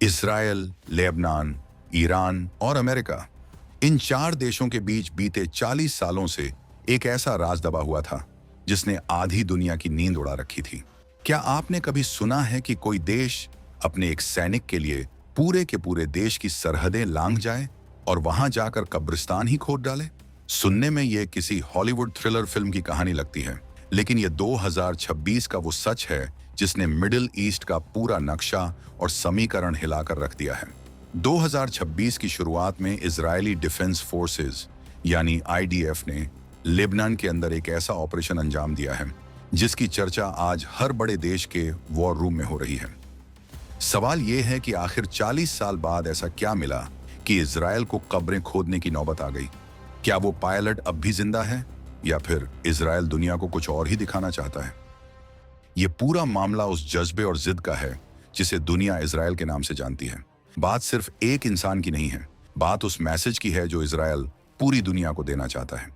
Israel, Lebanon, Iran और America, इन चार देशों के बीच बीते 40 सालों से एक ऐसा राज दबा हुआ था जिसने आधी दुनिया की नींद उड़ा रखी थी। क्या आपने कभी सुना है कि कोई देश अपने एक सैनिक के लिए पूरे के पूरे देश की सरहदें लांघ जाए और वहां जाकर कब्रिस्तान ही खोद डाले? सुनने में यह किसी हॉलीवुड थ्रिलर फिल्म की कहानी लगती है, लेकिन यह 2026 का वो सच है जिसने मिडिल ईस्ट का पूरा नक्शा और समीकरण हिलाकर रख दिया है। 2026 की शुरुआत में इजरायली डिफेंस फोर्सेस यानी आईडीएफ ने लेबनान के अंदर एक ऐसा ऑपरेशन अंजाम दिया है जिसकी चर्चा आज हर बड़े देश के वॉर रूम में हो रही है। सवाल यह है कि आखिर 40 साल बाद ऐसा क्या मिला कि इजरायल को कब्रें खोदने की नौबत आ गई? क्या वो पायलट अब भी जिंदा है या फिर इजरायल दुनिया को कुछ और ही दिखाना चाहता है? ये पूरा मामला उस जज्बे और जिद का है जिसे दुनिया इजरायल के नाम से जानती है। बात सिर्फ एक इंसान की नहीं है, बात उस मैसेज की है जो इजरायल पूरी दुनिया को देना चाहता है।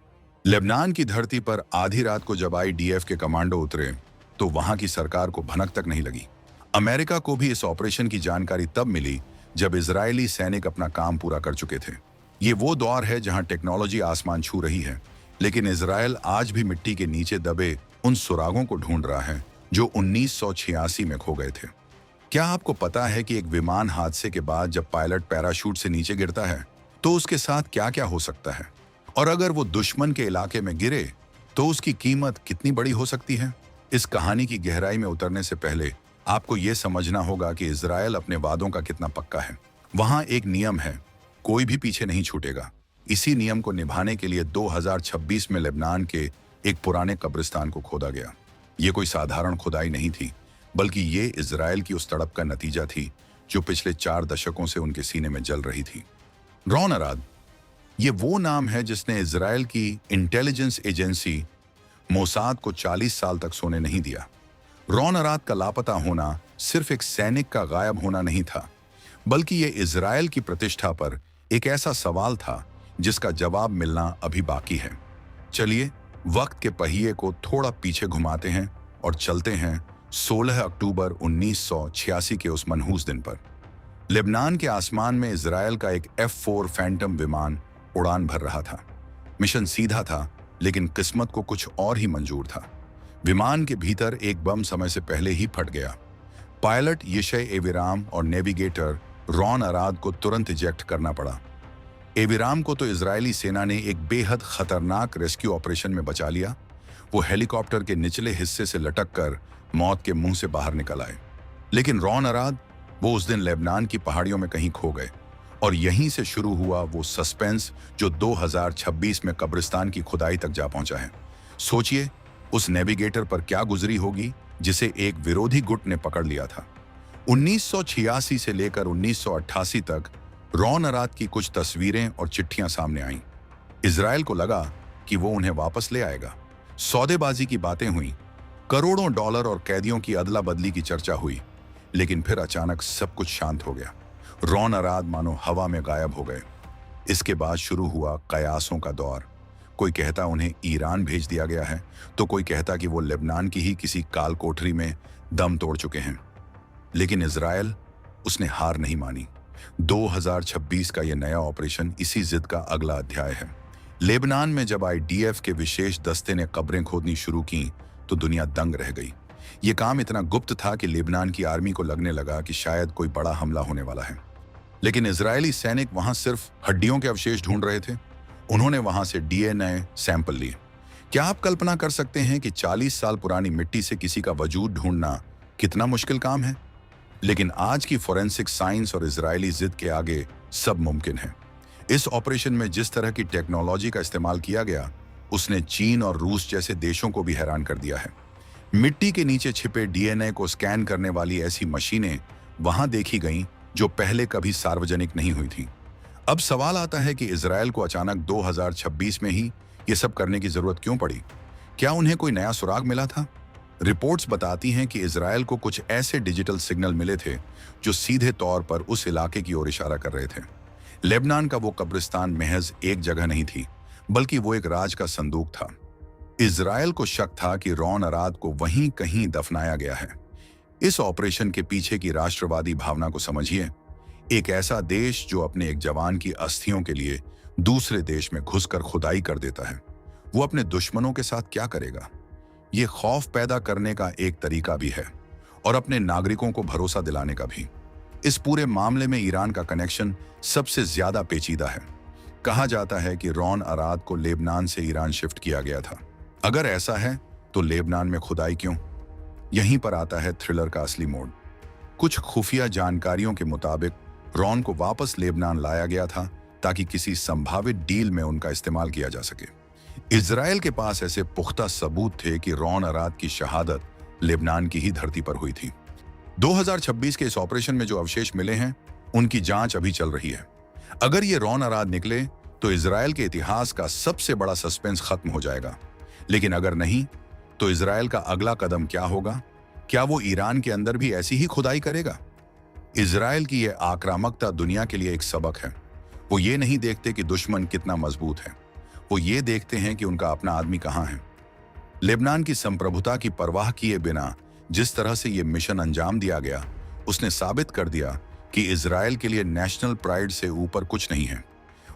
लेबनान की धरती पर आधी रात को जब आईडीएफ के कमांडो उतरे तो वहां की सरकार को भनक तक नहीं लगी। अमेरिका को भी इस ऑपरेशन की जानकारी तब मिली जब इजरायली सैनिक अपना काम पूरा कर चुके थे। ये वो दौर है जहां टेक्नोलॉजी आसमान छू रही है, लेकिन इजरायल आज भी मिट्टी के नीचे दबे उन सुरागों को ढूंढ रहा है जो 1986 में खो गए थे। क्या आपको पता है कि एक विमान हादसे के बाद जब पायलट पैराशूट से नीचे गिरता है तो उसके साथ क्या क्या हो सकता है, और अगर वो दुश्मन के इलाके में गिरे तो उसकी कीमत कितनी बड़ी हो सकती है? इस कहानी की गहराई में उतरने से पहले आपको यह समझना होगा कि इजरायल अपने वादों का कितना पक्का है। वहां एक नियम है, कोई भी पीछे नहीं छूटेगा। इसी नियम को निभाने के लिए 2026 में लेबनान के एक पुराने कब्रिस्तान को खोदा गया। ये कोई साधारण खुदाई नहीं थी, बल्कि ये इजरायल की उस तड़प का नतीजा थी जो पिछले 4 दशकों से उनके सीने में जल रही थी। रॉन अराद, ये वो नाम है जिसने इजरायल की इंटेलिजेंस एजेंसी मोसाद को 40 साल तक सोने नहीं दिया। रॉन अराद का लापता होना सिर्फ एक सैनिक का गायब होना नहीं था, बल्कि ये इजरायल की प्रतिष्ठा पर एक ऐसा सवाल था जिसका जवाब मिलना अभी बाकी है। चलिए वक्त के पहिए को थोड़ा पीछे घुमाते हैं और चलते हैं 16 अक्टूबर 1986 के उस मनहूस दिन पर। लेबनान के आसमान में इजरायल का एक F-4 फैंटम विमान उड़ान भर रहा था। मिशन सीधा था, लेकिन किस्मत को कुछ और ही मंजूर था। विमान के भीतर एक बम समय से पहले ही फट गया। पायलट यिशै एविराम और नेविगेटर रॉन अराद को तुरंत इजेक्ट करना पड़ा। एविराम को तो इजरायली सेना ने एक बेहद खतरनाक रेस्क्यू ऑपरेशन में बचा लिया। वो हेलीकॉप्टर के निचले हिस्से से लटक कर मौत के मुंह से बाहर निकल आए। लेकिन रॉन अराद, वो उस दिन लेबनान की पहाड़ियों में कहीं खो गए, और यहीं से शुरू हुआ वो सस्पेंस जो 2026 में कब्रिस्तान की खुदाई तक जा पहुंचा है। सोचिए उस नेविगेटर पर क्या गुजरी होगी जिसे एक विरोधी गुट ने पकड़ लिया था। 1986 से लेकर 1988 तक रॉन अराद की कुछ तस्वीरें और चिट्ठियां सामने आईं। इजरायल को लगा कि वो उन्हें वापस ले आएगा। सौदेबाजी की बातें हुई, करोड़ों डॉलर और कैदियों की अदला बदली की चर्चा हुई, लेकिन फिर अचानक सब कुछ शांत हो गया। रॉन अराद मानो हवा में गायब हो गए। इसके बाद शुरू हुआ कयासों का दौर। कोई कहता उन्हें ईरान भेज दिया गया है, तो कोई कहता कि वो लेबनान की ही किसी काल कोठरी में दम तोड़ चुके हैं। लेकिन इजरायल, उसने हार नहीं मानी। 2026 का यह नया ऑपरेशन इसी जिद का अगला अध्याय है। लेबनान में जब आईडीएफ के विशेष दस्ते ने कब्रें खोदनी शुरू की तो दुनिया दंग रह गई। ये काम इतना गुप्त था कि लेबनान की आर्मी को लगने लगा कि शायद कोई बड़ा हमला होने वाला है। लेकिन इजरायली सैनिक वहां सिर्फ हड्डियों के अवशेष ढूंढ रहे थे। उन्होंने वहां से डीएनए सैंपल लिए। क्या आप कल्पना कर सकते हैं कि 40 साल पुरानी मिट्टी से किसी का वजूद ढूंढना कितना मुश्किल काम है? लेकिन आज की फोरेंसिक साइंस और इजरायली जिद के आगे सब मुमकिन है। इस ऑपरेशन में जिस तरह की टेक्नोलॉजी का इस्तेमाल किया गया, उसने चीन और रूस जैसे देशों को भी हैरान कर दिया है। मिट्टी के नीचे छिपे डीएनए को स्कैन करने वाली ऐसी मशीनें वहां देखी गईं जो पहले कभी सार्वजनिक नहीं हुई थी। अब सवाल आता है कि इजरायल को अचानक 2026 में ही ये सब करने की जरूरत क्यों पड़ी? क्या उन्हें कोई नया सुराग मिला था? रिपोर्ट्स बताती हैं कि इजरायल को कुछ ऐसे डिजिटल सिग्नल मिले थे जो सीधे तौर पर उस इलाके की ओर इशारा कर रहे थे। लेबनान का वो कब्रिस्तान महज एक जगह नहीं थी, बल्कि वो एक राज का संदूक था। इजरायल को शक था कि रॉन अराद को वहीं कहीं दफनाया गया है। इस ऑपरेशन के पीछे की राष्ट्रवादी भावना को समझिए। एक ऐसा देश जो अपने एक जवान की अस्थियों के लिए दूसरे देश में घुसकर खुदाई कर देता है, वो अपने दुश्मनों के साथ क्या करेगा? ये खौफ पैदा करने का एक तरीका भी है और अपने नागरिकों को भरोसा दिलाने का भी। इस पूरे मामले में ईरान का कनेक्शन सबसे ज्यादा पेचीदा है। कहा जाता है कि रॉन अराद को लेबनान से ईरान शिफ्ट किया गया था। अगर ऐसा है तो लेबनान में खुदाई क्यों? यहीं पर आता है थ्रिलर का असली मोड़। कुछ खुफिया जानकारियों के मुताबिक रॉन को वापस लेबनान लाया गया था ताकि किसी संभावित डील में उनका इस्तेमाल किया जा सके। इजराइल के पास ऐसे पुख्ता सबूत थे कि रॉन अराद की शहादत लेबनान की ही धरती पर हुई थी। 2026 के इस ऑपरेशन में जो अवशेष मिले हैं, उनकी जांच अभी चल रही है। अगर ये रॉन अराद निकले तो इजराइल के इतिहास का सबसे बड़ा सस्पेंस खत्म हो जाएगा। लेकिन अगर नहीं, तो इजराइल का अगला कदम क्या होगा? क्या वो ईरान के अंदर भी ऐसी ही खुदाई करेगा? इजराइल की यह आक्रामकता दुनिया के लिए एक सबक है। वो ये नहीं देखते कि दुश्मन कितना मजबूत है, वो ये देखते हैं कि उनका अपना आदमी कहाँ है। लेबनान की संप्रभुता की परवाह किए बिना जिस तरह से ये मिशन अंजाम दिया गया, उसने साबित कर दिया कि इजराइल के लिए नेशनल प्राइड से ऊपर कुछ नहीं है।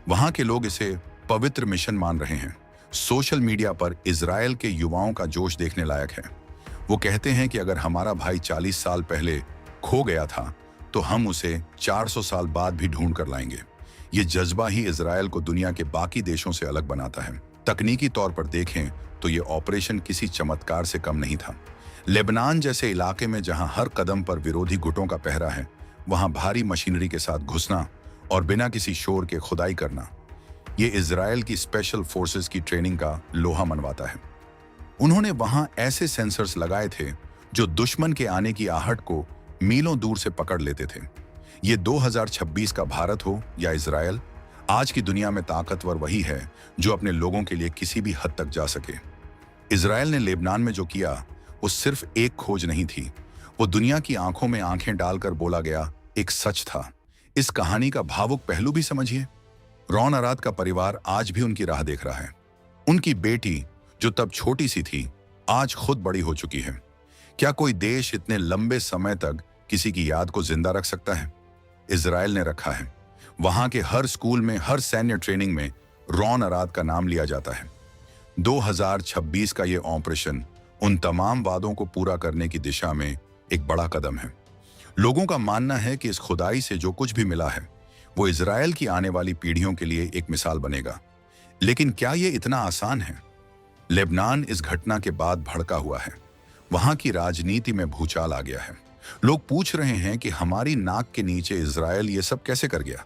वहां के लोग इसे पवित्र मिशन मान रहे हैं। सोशल मीडिया पर इजराइल के युवाओं का जोश देखने लायक है। वो कहते हैं कि अगर हमारा भाई 40 साल पहले खो गया था तो हम उसे 400 साल बाद भी ढूंढ कर लाएंगे। ये जज्बा ही इजराइल को दुनिया के बाकी देशों से अलग बनाता है। तकनीकी तौर पर देखें तो ये ऑपरेशन किसी चमत्कार से कम नहीं था। लेबनान जैसे इलाके में जहां हर कदम पर विरोधी गुटों का पहरा है, वहां भारी मशीनरी के साथ घुसना और बिना किसी शोर के खुदाई करना, ये इजराइल की स्पेशल फोर्सेस की ट्रेनिंग का लोहा मनवाता है। उन्होंने वहां ऐसे सेंसर्स लगाए थे जो दुश्मन के आने की आहट को मीलों दूर से पकड़ लेते थे। ये 2026 का भारत हो या इजराइल, आज की दुनिया में ताकतवर वही है जो अपने लोगों के लिए किसी भी हद तक जा सके। इजराइल ने लेबनान में जो किया वो सिर्फ एक खोज नहीं थी, वो दुनिया की आंखों में आंखें डालकर बोला गया एक सच था। इस कहानी का भावुक पहलू भी समझिए। रॉन अराद का परिवार आज भी उनकी राह देख रहा है। उनकी बेटी जो तब छोटी सी थी, आज खुद बड़ी हो चुकी है। क्या कोई देश इतने लंबे समय तक किसी की याद को जिंदा रख सकता है? इजराइल ने रखा है। वहां के हर स्कूल में, हर सैन्य ट्रेनिंग में रॉन अराद का नाम लिया जाता है। 2026 का ये ऑपरेशन उन तमाम वादों को पूरा करने की दिशा में एक बड़ा कदम है। लोगों का मानना है कि इस खुदाई से जो कुछ भी मिला है वो इजराइल की आने वाली पीढ़ियों के लिए एक मिसाल बनेगा। लेकिन क्या ये इतना आसान है? लेबनान इस घटना के बाद भड़का हुआ है। वहां की राजनीति में भूचाल आ गया है। लोग पूछ रहे हैं कि हमारी नाक के नीचे इजराइल ये सब कैसे कर गया?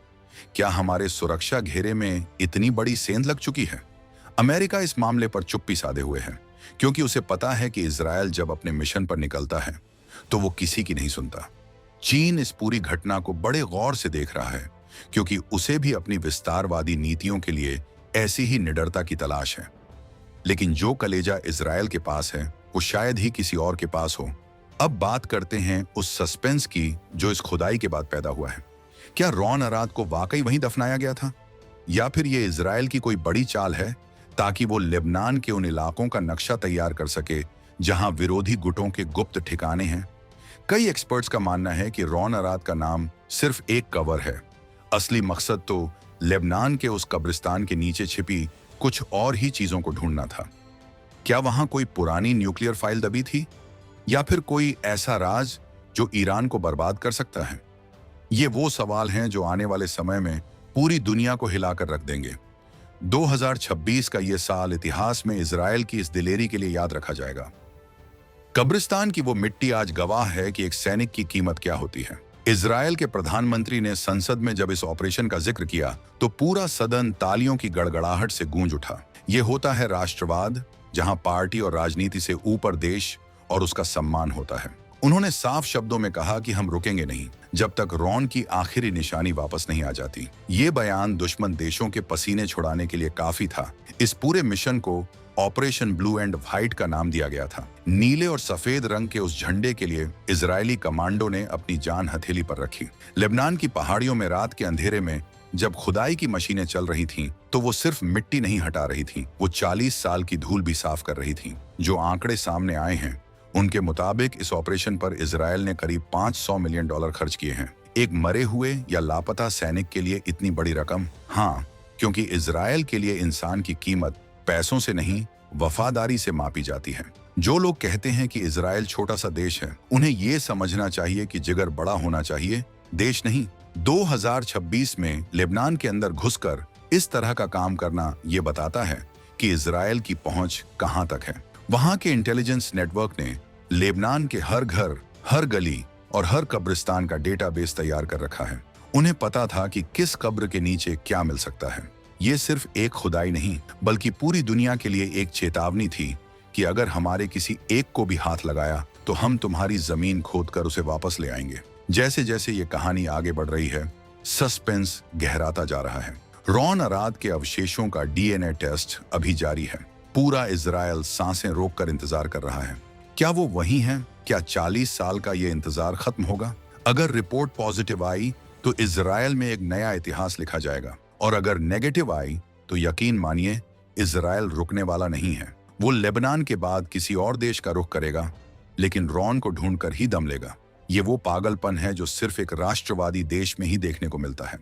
क्या हमारे सुरक्षा घेरे में इतनी बड़ी सेंध लग चुकी है? अमेरिका इस मामले पर चुप्पी साधे हुए है, क्योंकि उसे पता है कि इजराइल जब अपने मिशन पर निकलता है तो वो किसी की नहीं सुनता। चीन इस पूरी घटना को बड़े गौर से देख रहा है, क्योंकि उसे भी अपनी विस्तारवादी नीतियों के लिए ऐसी ही निडरता की तलाश है। लेकिन जो कलेजा इजराइल के पास है वो शायद ही किसी और के पास हो। अब बात करते हैं उस सस्पेंस की जो इस खुदाई के बाद पैदा हुआ है। क्या रॉन अराद को वाकई वहीं दफनाया गया था, या फिर ये इजराइल की कोई बड़ी चाल है ताकि वो लेबनान के उन इलाकों का नक्शा तैयार कर सके जहां विरोधी गुटों के गुप्त ठिकाने हैं? कई एक्सपर्ट्स का मानना है कि रॉन अराद का नाम सिर्फ एक कवर है। असली मकसद तो लेबनान के उस कब्रिस्तान के नीचे छिपी कुछ और ही चीजों को ढूंढना था। क्या वहां कोई पुरानी न्यूक्लियर फाइल दबी थी, या फिर कोई ऐसा राज जो ईरान को बर्बाद कर सकता है? ये वो सवाल हैं जो आने वाले समय में पूरी दुनिया को हिलाकर रख देंगे। 2026 का ये साल इतिहास में इजराइल की इस दिलेरी के लिए याद रखा जाएगा। कब्रिस्तान की वो मिट्टी आज गवाह है कि एक सैनिक की कीमत क्या होती है। इजराइल के प्रधानमंत्री ने संसद में जब इस ऑपरेशन का जिक्र किया तो पूरा सदन तालियों की गड़गड़ाहट से गूंज उठा। ये होता है राष्ट्रवाद, जहां पार्टी और राजनीति से ऊपर देश और उसका सम्मान होता है। उन्होंने साफ शब्दों में कहा कि हम रुकेंगे नहीं जब तक रॉन की आखिरी निशानी वापस नहीं आ जाती। ये बयान दुश्मन देशों के पसीने छुड़ाने के लिए काफी था। इस पूरे मिशन को ऑपरेशन ब्लू एंड व्हाइट का नाम दिया गया था। नीले और सफेद रंग के उस झंडे के लिए इजरायली कमांडो ने अपनी जान हथेली पर रखी। लेबनान की पहाड़ियों में रात के अंधेरे में जब खुदाई की मशीनें चल रही थीं, तो वो सिर्फ मिट्टी नहीं हटा रही थीं, वो 40 साल की धूल भी साफ कर रही थीं। जो आंकड़े सामने आए हैं उनके मुताबिक इस ऑपरेशन पर इजराइल ने करीब $500 मिलियन खर्च किए हैं। एक मरे हुए या लापता सैनिक के लिए इतनी बड़ी रकम? हाँ, क्योंकि इजराइल के लिए इंसान की कीमत पैसों से नहीं, वफादारी से मापी जाती है। जो लोग कहते हैं कि इजराइल छोटा सा देश है, उन्हें यह समझना चाहिए कि जिगर बड़ा होना चाहिए, देश नहीं। 2026 में लेबनान के अंदर घुसकर इस तरह का काम करना यह बताता है कि इजराइल की पहुंच कहां तक है। वहां के इंटेलिजेंस नेटवर्क ने लेबनान के हर घर, हर गली और हर कब्रिस्तान का डेटाबेस तैयार कर रखा है। उन्हें पता था कि किस कब्र के नीचे क्या मिल सकता है। ये सिर्फ एक खुदाई नहीं, बल्कि पूरी दुनिया के लिए एक चेतावनी थी कि अगर हमारे किसी एक को भी हाथ लगाया तो हम तुम्हारी जमीन खोदकर उसे वापस ले आएंगे। जैसे जैसे ये कहानी आगे बढ़ रही है, सस्पेंस गहराता जा रहा है। रॉन अराद के अवशेषों का डीएनए टेस्ट अभी जारी है। पूरा इजराइल सांसें रोककर इंतजार कर रहा है। क्या वो वही हैं? क्या 40 साल का ये इंतजार खत्म होगा? अगर रिपोर्ट पॉजिटिव आई तो इजराइल में एक नया इतिहास लिखा जाएगा, और अगर नेगेटिव आई तो यकीन मानिए, इजराइल रुकने वाला नहीं है। वो लेबनान के बाद किसी और देश का रुख करेगा, लेकिन रॉन को ढूंढकर ही दम लेगा। ये वो पागलपन है जो सिर्फ एक राष्ट्रवादी देश में ही देखने को मिलता है।